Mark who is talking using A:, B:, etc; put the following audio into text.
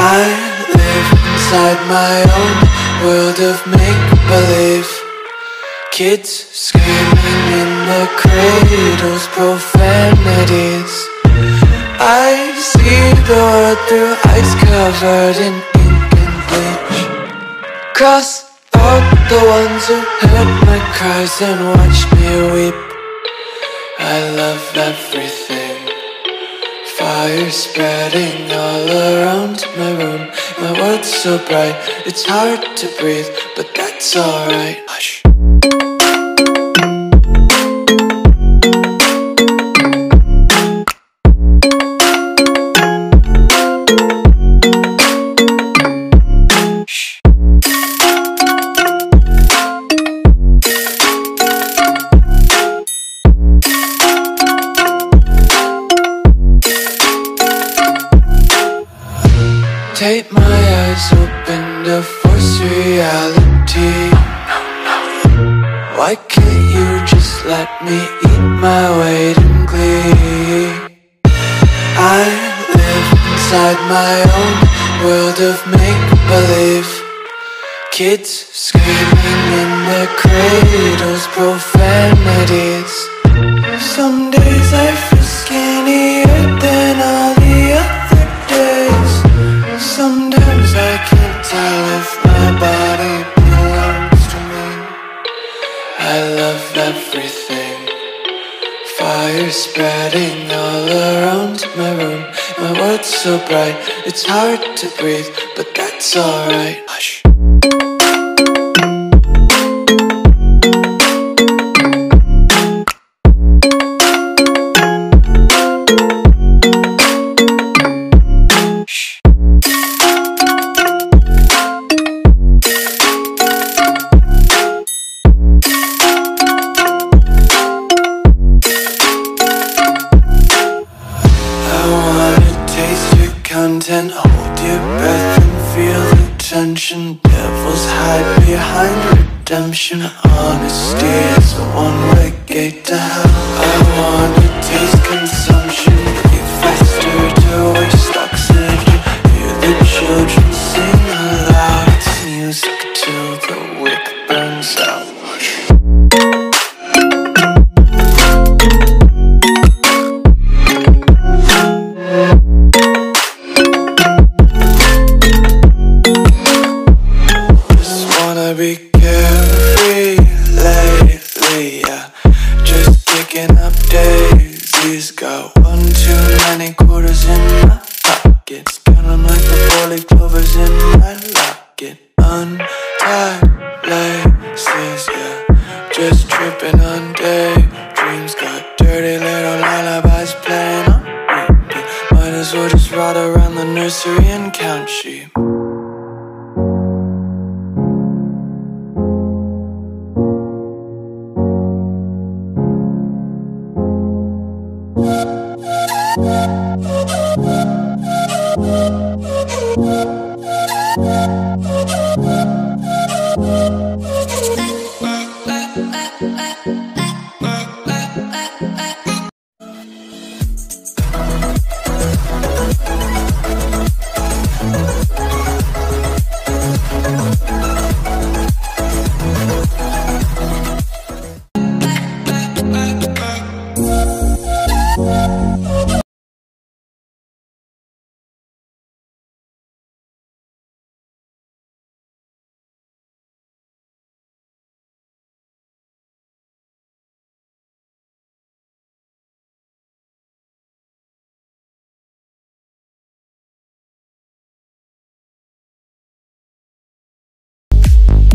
A: I live inside my own world of make-believe. Kids screaming in the cradles, profanities. I see the world through eyes covered in ink and bleach. Cross out the ones who heard my cries and watched me weep. I love everything. Fire spreading all around my room. My world's so bright, it's hard to breathe, but that's alright. Hush. Tape my eyes open to force reality. Why can't you just let me eat my weight in glee? I live inside my own world of make-believe. Kids screaming in their cradles, profanities. Some days I feel skinnier than all the other days. Sometimes I can't tell if my body belongs to me. I love everything. Fire spreading all around my room. My world's so bright, it's hard to breathe, but that's alright. Hush. Content, hold your breath and feel the tension. Devils hide behind redemption. Honesty is a one-way gate to hell. I wanna taste consumption. Breathe faster to waste oxygen. Hear the children sing aloud. It's music till the wick burns out. Be carefree lately, yeah. Just picking up daisies. Got one too many quarters in my pockets. Counting like the four-leaf clovers in my locket. Untied laces, yeah. Just tripping on daydreams. Got dirty little lullabies playing on repeat. Might as well just ride around the nursery and count sheep.